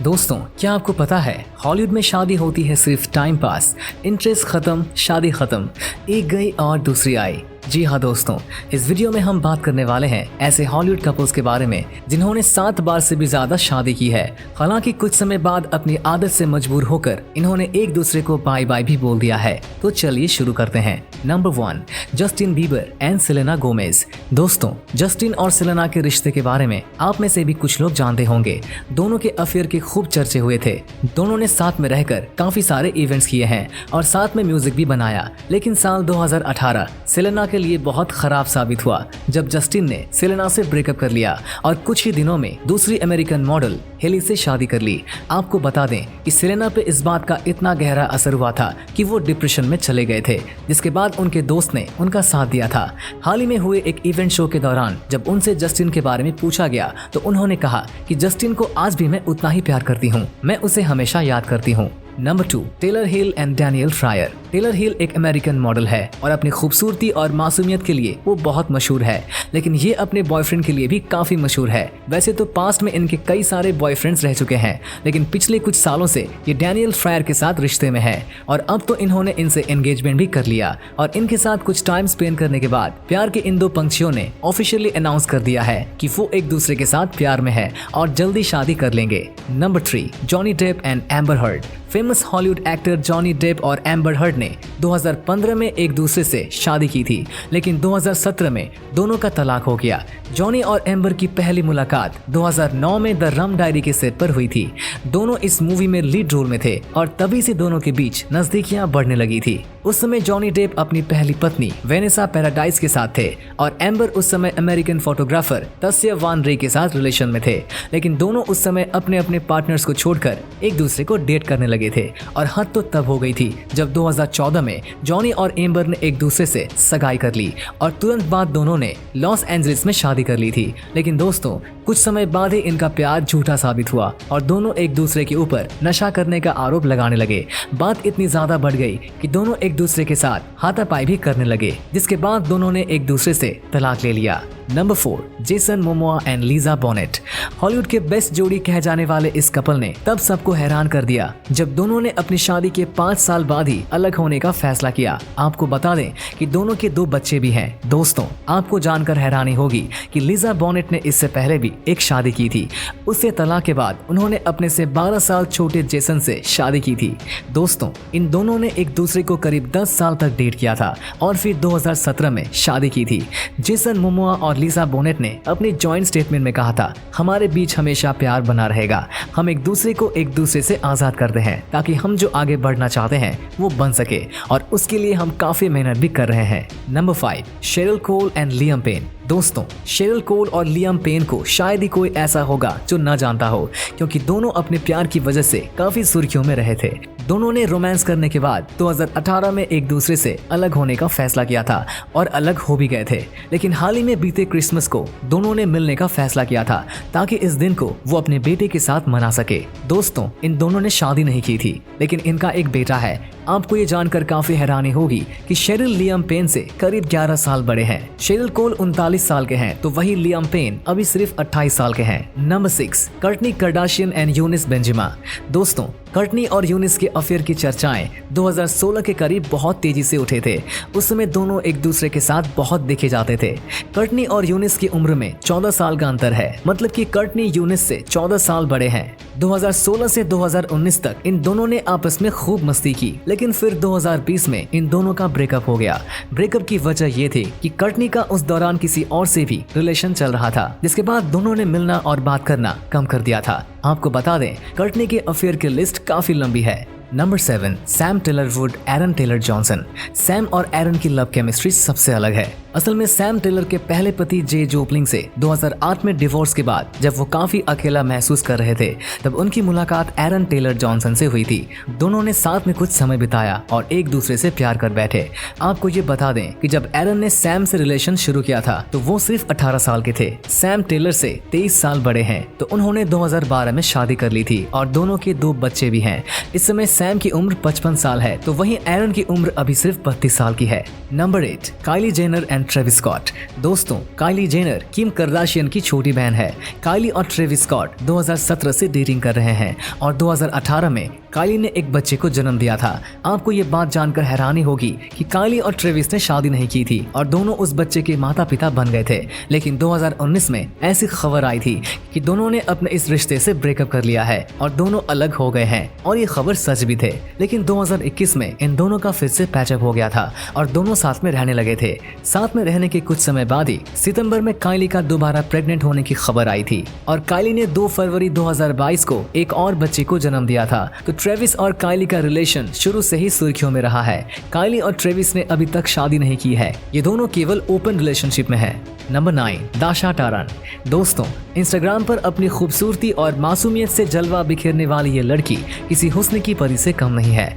दोस्तों, क्या आपको पता है हॉलीवुड में शादी होती है सिर्फ टाइम पास, इंटरेस्ट खत्म, शादी खत्म, एक गई और दूसरी आई। जी हाँ दोस्तों, इस वीडियो में हम बात करने वाले हैं ऐसे हॉलीवुड कपल्स के बारे में जिन्होंने 7 बार से भी ज्यादा शादी की है। हालांकि कुछ समय बाद अपनी आदत से मजबूर होकर इन्होंने एक दूसरे को बाय बाय भी बोल दिया है। तो चलिए शुरू करते हैं। Number 1, Justin Bieber and Selena Gomez. दोस्तों, जस्टिन और सेलेना के रिश्ते के बारे में आप में से भी कुछ लोग जानते होंगे। दोनों के अफेयर के खूब चर्चे हुए थे। दोनों ने साथ में रहकर काफी सारे इवेंट्स किए हैं और साथ में म्यूजिक भी बनाया। लेकिन साल 2018 सेलेना के लिए बहुत खराब साबित हुआ जब जस्टिन ने सेलेना से ब्रेकअप कर लिया और कुछ ही दिनों में दूसरी अमेरिकन मॉडल हेली से शादी कर ली। आपको बता दें कि सेलेना पे इस बात का इतना गहरा असर हुआ था कि वो डिप्रेशन में चले गए थे, जिसके बाद उनके दोस्त ने उनका साथ दिया था। हाल ही में हुए एक इवेंट शो के दौरान जब उनसे जस्टिन के बारे में पूछा गया तो उन्होंने कहा कि जस्टिन को आज भी मैं उतना ही प्यार करती हूँ, मैं उसे हमेशा याद करती हूँ। Number 2, Taylor Hill and Daniel Fryer. Taylor Hill एक अमेरिकन मॉडल है और अपनी खूबसूरती और मासूमियत के लिए वो बहुत मशहूर है, लेकिन ये अपने बॉयफ्रेंड के लिए भी काफी मशहूर है। वैसे तो पास्ट में इनके कई सारे बॉयफ्रेंड्स रह चुके हैं, लेकिन पिछले कुछ सालों से ये डैनियल फ्रायर के साथ रिश्ते में है और अब तो इन्होंने इनसे एंगेजमेंट भी कर लिया और इनके साथ कुछ टाइम स्पेंड करने के बाद प्यार के इन दो पंछियों ने ऑफिशियली अनाउंस कर दिया है कि वो एक दूसरे के साथ प्यार में है और जल्दी शादी कर लेंगे। Number 3, Johnny Depp and Amber Heard. Famous Hollywood actor Johnny Depp और एम्बर हर्ड ने 2015 में एक दूसरे से शादी की थी, लेकिन 2017 में दोनों का तलाक हो गया। जॉनी और एम्बर की पहली मुलाकात 2009 में द रम डायरी के सेट पर हुई थी। दोनों इस मूवी में लीड रोल में थे और तभी से दोनों के बीच नजदीकियां बढ़ने लगी थी। उस समय जॉनी डेप अपनी पहली पत्नी वेनेसा पैराडाइस के साथ थे और एम्बर उस समय अमेरिकन फोटोग्राफर तस्या वान रे के साथ रिलेशन में थे, लेकिन दोनों उस समय अपने अपने पार्टनर्स को छोड़कर एक दूसरे को डेट करने लगे थे। और हद तो तब हो गई थी जब 2014 में जॉनी और एम्बर ने एक दूसरे से सगाई कर ली और तुरंत बाद दोनों ने लॉस एंजलिस में शादी कर ली थी। लेकिन दोस्तों, कुछ समय बाद ही इनका प्यार झूठा साबित हुआ और दोनों एक दूसरे के ऊपर नशा करने का आरोप लगाने लगे। बात इतनी ज्यादा बढ़ गई कि दोनों एक दूसरे के साथ हाथापाई भी करने लगे, जिसके बाद दोनों ने एक दूसरे से तलाक ले लिया। Number 4, Jason Momoa and Lisa bonnet. Hollywood के बेस्ट जोड़ी कहे जाने वाले इस कपल ने तब सबको हैरान कर दिया जब दोनों ने अपनी शादी के 5 साल बाद ही अलग होने का फैसला किया। आपको बता दें कि दोनों के 2 बच्चे भी हैं। दोस्तों, आपको जानकर हैरानी होगी कि लीजा बोनेट ने इससे पहले भी एक शादी की थी। उससे तलाक के बाद उन्होंने अपने से 12 साल छोटे जेसन से शादी की थी। दोस्तों, इन दोनों ने एक दूसरे को करीब 10 साल तक डेट किया था और फिर 2017 में शादी की थी। जेसन मोमोआ और लीजा बोनेट ने अपनी जॉइंट स्टेटमेंट में कहा था, हमारे बीच हमेशा प्यार बना रहेगा। हम एक दूसरे को एक दूसरे से आजाद करते हैं ताकि हम जो आगे बढ़ना चाहते हैं वो बन सके और उसके लिए हम काफी मेहनत भी कर रहे हैं। Number 5, Cheryl Cole and Liam Payne. दोस्तों, शेरिल कोल और लियम पेन को शायद ही कोई ऐसा होगा जो न जानता हो, क्योंकि दोनों अपने प्यार की वजह से काफी सुर्खियों में रहे थे। दोनों ने रोमांस करने के बाद 2018 में एक दूसरे से अलग होने का फैसला किया था और अलग हो भी गए थे, लेकिन हाल ही में बीते क्रिसमस को दोनों ने मिलने का फैसला किया था ताकि इस दिन को वो अपने बेटे के साथ मना सके। दोस्तों, इन दोनों ने शादी नहीं की थी, लेकिन इनका एक बेटा है। आपको ये जानकर काफी हैरानी होगी कि शेरिल लियम पेन से करीब 11 साल बड़े हैं। शेरिल कोल 39 साल के हैं, तो वही लियम पेन अभी सिर्फ 28 साल के हैं। Number 6, Kourtney Kardashian and Younes Bendjima. दोस्तों, कर्टनी और यूनिस के अफेयर की चर्चाएं 2016 के करीब बहुत तेजी से उठे थे। उस समय दोनों एक दूसरे के साथ बहुत देखे जाते थे। कर्टनी और यूनिस की उम्र में 14 साल का अंतर है, मतलब कि कर्टनी यूनिस से 14 साल बड़े हैं। 2016 से 2019 तक इन दोनों ने आपस में खूब मस्ती की, लेकिन फिर 2020 में इन दोनों का ब्रेकअप हो गया। ब्रेकअप की वजह ये थी कि कर्टनी का उस दौरान किसी और से भी रिलेशन चल रहा था, जिसके बाद दोनों ने मिलना और बात करना कम कर दिया था। आपको बता दें, कर्टनी के अफेयर की लिस्ट काफी लंबी है। Number 7, Sam Taylor Wood Aaron Taylor Johnson. Sam और एरन की लव केमिस्ट्री सबसे अलग है। असल में सैम टेलर के पहले पति जे जोपलिंग से 2008 में डिवोर्स के बाद जब वो काफी अकेला महसूस कर रहे थे, तब उनकी मुलाकात एरन टेलर जॉनसन से हुई थी। दोनों ने साथ में कुछ समय बिताया और एक दूसरे से प्यार कर बैठे। आपको ये बता दें कि जब एरन ने सैम से रिलेशन शुरू किया था तो वो सिर्फ 18 साल के थे। सैम टेलर से 23 साल बड़े हैं, तो उन्होंने 2012 में शादी कर ली थी और दोनों के 2 बच्चे भी हैं। इस समय सैम की उम्र 55 साल है तो वहीं एरन की उम्र अभी सिर्फ 32 साल की है। Number 8, Kylie Jenner and Travis Scott. दोस्तों, काइली जेनर किम कार्दाशियन की छोटी बहन है। काइली और ट्रेविस स्कॉट 2017 से डेटिंग कर रहे हैं और 2018 में काइली ने एक बच्चे को जन्म दिया था। आपको ये बात जानकर हैरानी होगी कि काइली और ट्रेविस ने शादी नहीं की थी और दोनों उस बच्चे के माता पिता बन गए थे। लेकिन 2019 में ऐसी खबर आई थी कि दोनों ने अपने इस रिश्ते से ब्रेकअप कर लिया है और दोनों अलग हो गए हैं और ये खबर सच भी थे। लेकिन 2021 में इन दोनों का फिर से पैचअप हो गया था और दोनों साथ में रहने लगे थे। साथ में रहने के कुछ समय बाद ही सितंबर में काइली का दोबारा प्रेग्नेंट होने की खबर आई थी और काइली ने 2 फरवरी 2022 को एक और बच्चे को जन्म दिया था। तो ट्रेविस और काइली का रिलेशन शुरू से ही सुर्खियों में रहा है। काइली और ट्रेविस ने अभी तक शादी नहीं की है, ये दोनों केवल ओपन रिलेशनशिप में है। Number 9, Dasha Taran. दोस्तों, इंस्टाग्राम पर अपनी खूबसूरती और मासूमियत से जलवा बिखेरने वाली ये लड़की किसी हुस्न की परी से कम नहीं है।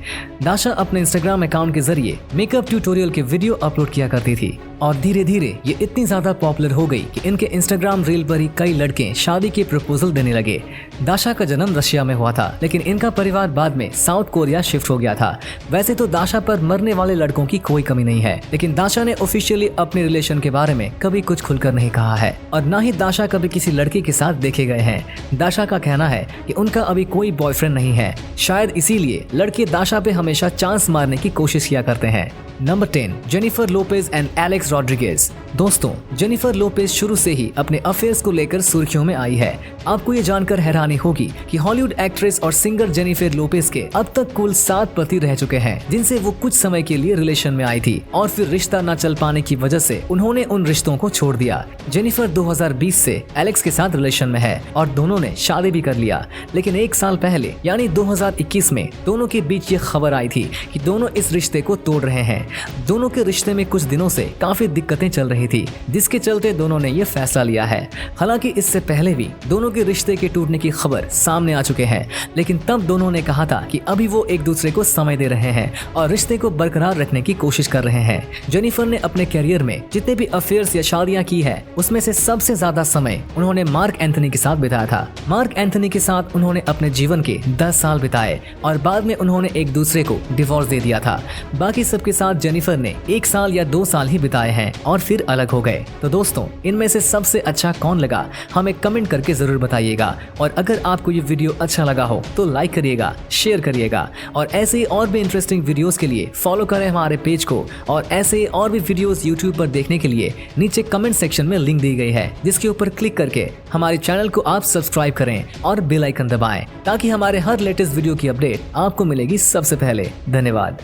दाशा अपने इंस्टाग्राम अकाउंट के जरिए मेकअप ट्यूटोरियल के वीडियो अपलोड किया करती थी और धीरे धीरे ये इतनी ज्यादा पॉपुलर हो गई कि इनके इंस्टाग्राम रील पर ही कई लड़के शादी के प्रपोजल देने लगे। दाशा का जन्म रशिया में हुआ था, लेकिन इनका परिवार बाद में साउथ कोरिया शिफ्ट हो गया था। वैसे तो दाशा पर मरने वाले लड़कों की कोई कमी नहीं है, लेकिन दाशा ने ऑफिशियली अपने रिलेशन के बारे में कभी कुछ खुलकर नहीं कहा है और न ही दाशा कभी किसी लड़की के साथ देखे गए हैं। दाशा का कहना है कि उनका अभी कोई बॉयफ्रेंड नहीं है, शायद इसीलिए लड़के दाशा पे हमेशा चांस मारने की कोशिश किया करते हैं। Number 10, Jennifer Lopez and Alex Rodriguez. दोस्तों, जेनिफर लोपेज शुरू से ही अपने अफेयर्स को लेकर सुर्खियों में आई है। आपको ये जानकर हैरानी होगी कि हॉलीवुड एक्ट्रेस और सिंगर जेनिफर लोपेज के अब तक कुल 7 पति रह चुके हैं, जिनसे वो कुछ समय के लिए रिलेशन में आई थी और फिर रिश्ता न चल पाने की वजह से उन्होंने उन रिश्तों को छोड़ दिया। जेनिफर 2020 से एलेक्स के साथ रिलेशन में है और दोनों ने शादी भी कर लिया। लेकिन 1 साल पहले यानी 2021 में दोनों के बीच ये खबर आई थी कि दोनों इस रिश्ते को तोड़ रहे हैं। दोनों के रिश्ते में कुछ दिनों से काफी दिक्कतें चल रही थी, जिसके चलते दोनों ने ये फैसला लिया है। हालांकि इससे पहले भी दोनों के रिश्ते के टूटने की खबर सामने आ चुके हैं, लेकिन तब दोनों ने कहा था कि अभी वो एक दूसरे को समय दे रहे हैं और रिश्ते को बरकरार रखने की कोशिश कर रहे हैं। जेनिफर ने अपने करियर में जितने भी अफेयर्स या शादियां की है, उसमें से सबसे ज्यादा समय उन्होंने मार्क एंथनी के साथ बिताया था। मार्क एंथनी के साथ उन्होंने अपने जीवन के 10 साल बिताए और बाद में उन्होंने एक दूसरे को डिवोर्स दे दिया था। बाकी सबके साथ जेनिफर ने 1 साल या 2 साल ही बिताए हैं और फिर अलग हो गए। तो दोस्तों, इनमें से सबसे अच्छा कौन लगा हमें कमेंट करके जरूर बताइएगा और अगर आपको ये वीडियो अच्छा लगा हो तो लाइक करिएगा, शेयर करिएगा और ऐसे ही और भी इंटरेस्टिंग वीडियोस के लिए फॉलो करें हमारे पेज को। और ऐसे ही और भी वीडियोस यूट्यूब पर देखने के लिए नीचे कमेंट सेक्शन में लिंक दी गई है, जिसके ऊपर क्लिक करके हमारे चैनल को आप सब्सक्राइब करें और बेल आइकन दबाएं ताकि हमारे हर लेटेस्ट वीडियो की अपडेट आपको मिलेगी सबसे पहले। धन्यवाद।